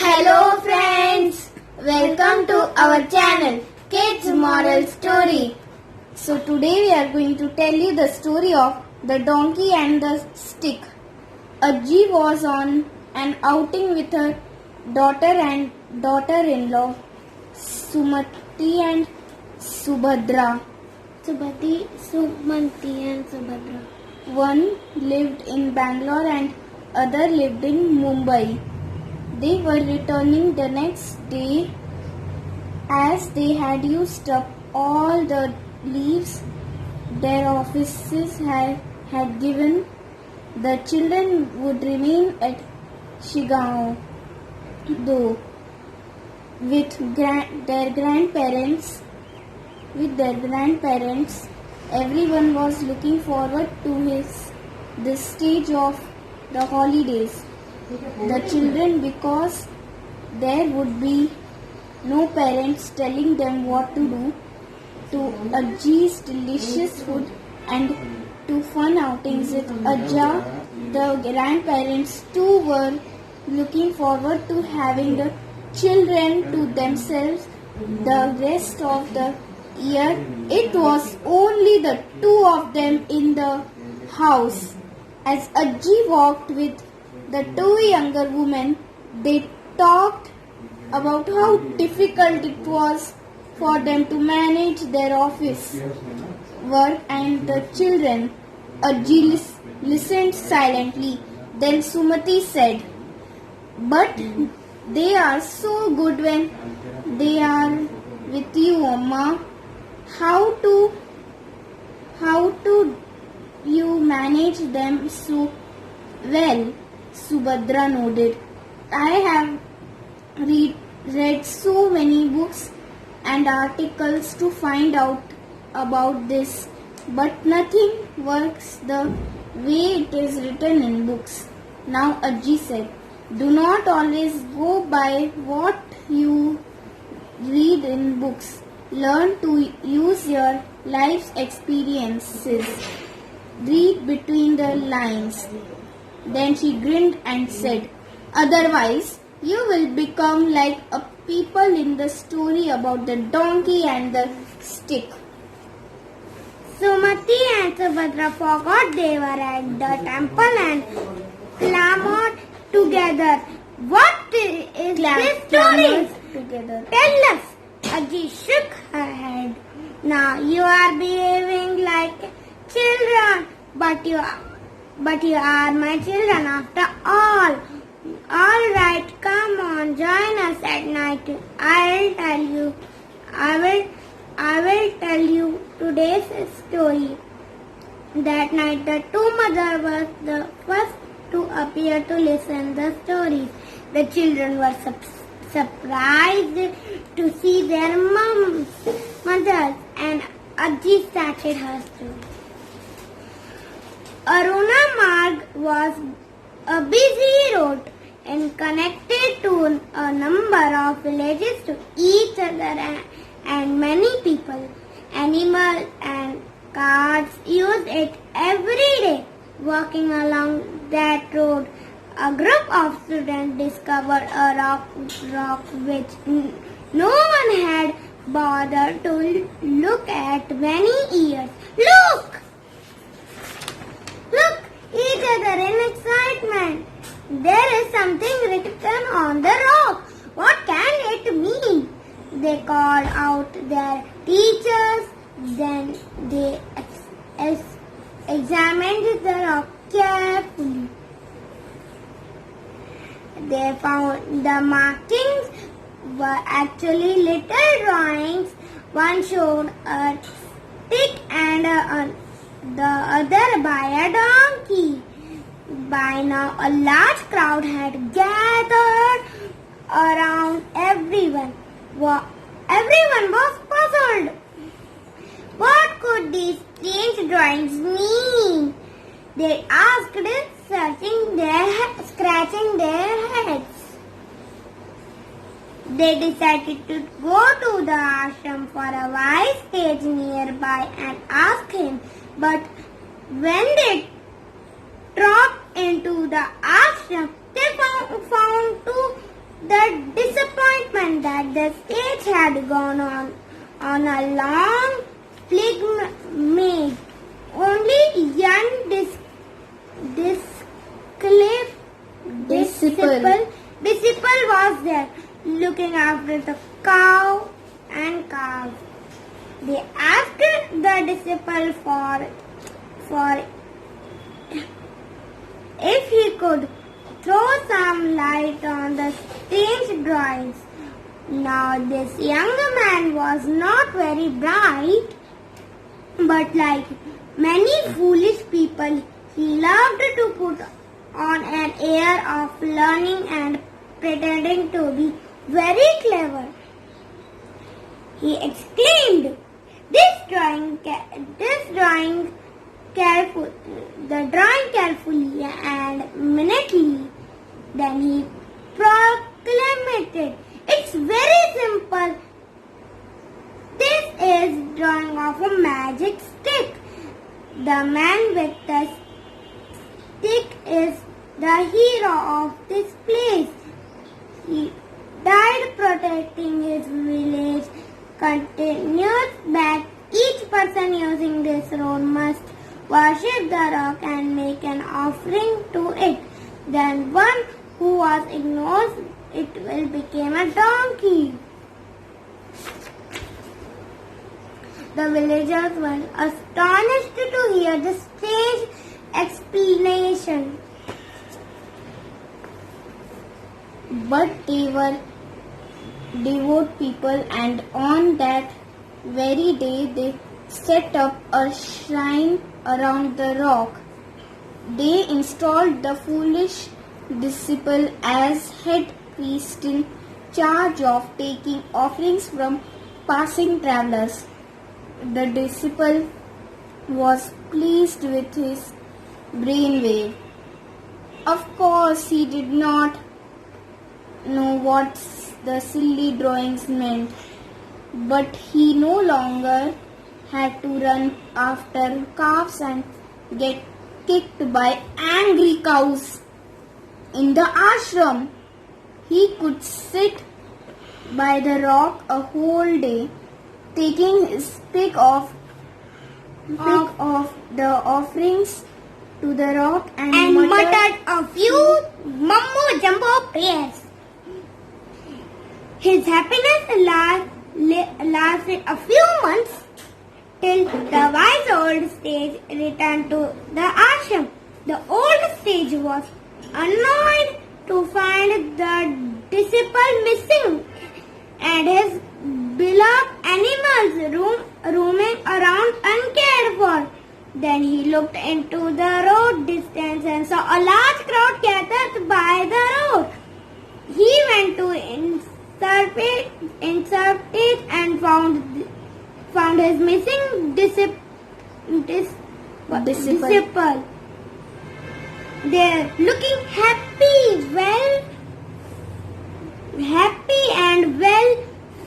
Hello friends, welcome to our channel Kids Moral Story. So today we are going to tell you the story of the donkey and the stick. Ajji was on an outing with her daughter and daughter-in-law Sumati and Subhadra. Sumanti and Subhadra. One lived in Bangalore and other lived in Mumbai. They were returning the next day as they had used up all the leaves their offices had given. The children would remain at Shigao though with their grandparents. Everyone was looking forward to this stage of the holidays. The children, because there would be no parents telling them what to do, to Ajji's delicious food and to fun outings with Ajja. The grandparents too were looking forward to having the children to themselves the rest of the year. It was only the two of them in the house. As Ajji walked with the two younger women, they talked about how difficult it was for them to manage their office work and the children. Ajji listened silently. Then Sumati said, "But they are so good when they are with you, Amma. How do you manage them so well?" Subhadra nodded. "I have read so many books and articles to find out about this, but nothing works the way it is written in books." Now Ajji said, "Do not always go by what you read in books. Learn to use your life's experiences. Read between the lines." Then she grinned and said, "Otherwise, you will become like a people in the story about the donkey and the stick." Sumati and Subhadra forgot they were at the temple and clamored together. "What is this story? Together. Tell us." Ajji shook her head. "Now you are behaving like children, but you are my children after all. All right, come on, join us at night. I will tell you today's story." That night, the two mothers were the first to appear to listen the stories. The children were surprised to see their mothers, and Ajji started her story. Aruna Marg was a busy road and connected to a number of villages to each other, and many people, animals and cars used it every day. Walking along that road, a group of students discovered a rock which no one had bothered to look at many years. Look! Each other in excitement. "There is something written on the rock. What can it mean?" They called out their teachers. Then they examined the rock carefully. They found the markings were actually little drawings. One showed a stick and the other by a donkey. By now a large crowd had gathered around everyone. Everyone was puzzled. What could these strange drawings mean? They asked, scratching their heads. They decided to go to the ashram for a wise sage nearby and ask him. But when they dropped into the ashram, they found two the disappointment that the stage had gone on a long pilgrimage. Only young disciple was there, looking after the cow and calf. They asked the disciple for if he could throw some light on the stage drawings. Now this young man was not very bright, but like many foolish people, he loved to put on an air of learning and pretending to be very clever. He exclaimed, the drawing carefully and minutely. Then he proclaimed, "It's very simple. This is drawing of a magic stick. The man with the stick is the hero of this place. He died protecting his village. Continues that each person using this road must worship the rock and make an offering to it. Then one who was ignored it will become a donkey." The villagers were astonished to hear the strange explanation. But they were devout people, and on that very day they set up a shrine around the rock. They installed the foolish disciple as head priest in charge of taking offerings from passing travelers. The disciple was pleased with his brainwave. Of course, he did not know what the silly drawings meant, but he no longer had to run after calves and get kicked by angry cows. In the ashram, he could sit by the rock a whole day, taking his pick of the offerings to the rock and muttered a few mumbo jumbo prayers. His happiness lasted a few months till the wise old sage returned to the ashram. The old sage was annoyed to find the disciple missing and his beloved animals roaming around uncared for. Then he looked into the road distance and saw a large crowd gathered by the road. He went to insert it and found his missing disciple. There, looking happy and well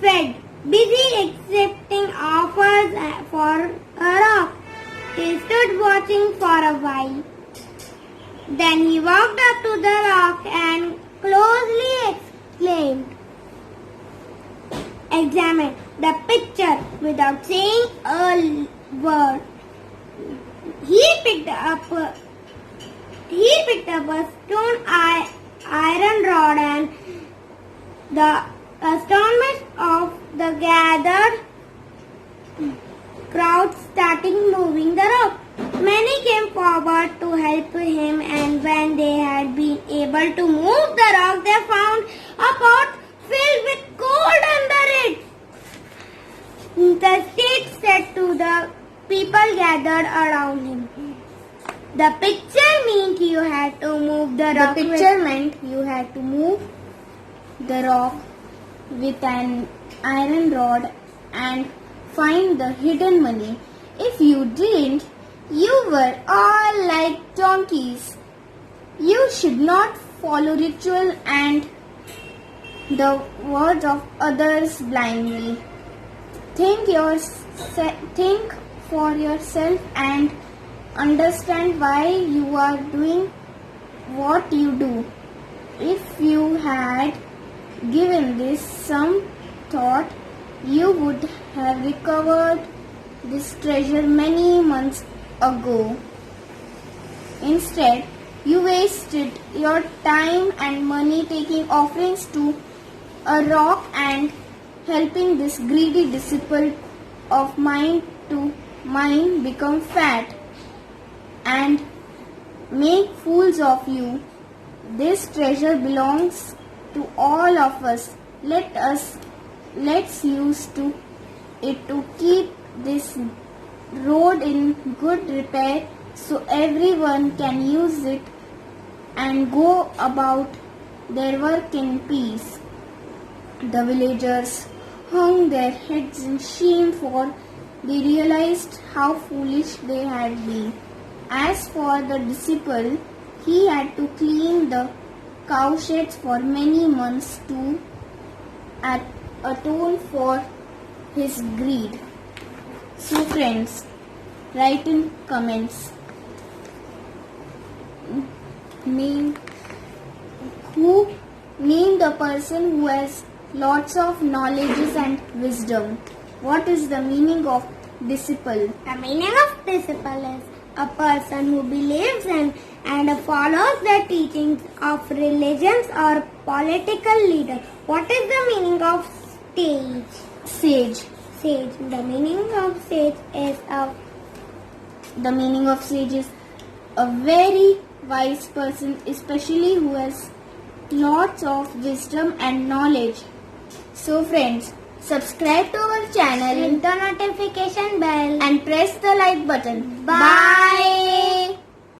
fed, busy accepting offers for a rock. He stood watching for a while. Then he walked up to the rock and closely examined the picture without saying a word. He picked up a stone iron rod, and the astonishment of the gathered crowd started moving the rock. Many came forward to help him, and when they had been able to move the rock, they found a pot filled with gold under it. The sage said to the people gathered around him, "The picture meant you had to move the rock. The picture meant you had to move the rock with an iron rod and find the hidden money. If you didn't, you were all like donkeys. You should not follow ritual and the words of others blindly. Think for yourself and understand why you are doing what you do. If you had Given this some thought, you would have recovered this treasure many months ago. Instead, you wasted your time and money taking offerings to a rock and helping this greedy disciple of mine to mine become fat and make fools of you. This treasure belongs to all of us. Let's use it to keep this road in good repair so everyone can use it and go about their work in peace. The villagers hung their heads in shame, for they realized how foolish they had been. As for the disciple, he had to clean the cowsheds for many months to atone for his greed. So friends, write in comments. Name the person who has lots of knowledge and wisdom. What is the meaning of disciple? The meaning of disciple is a person who believes in and follows the teachings of religions or political leaders. What is the meaning of Sage. sage? The meaning of sage is a very wise person, especially who has lots of wisdom and knowledge. So friends, subscribe to our channel, hit the notification bell and press the like button. Bye.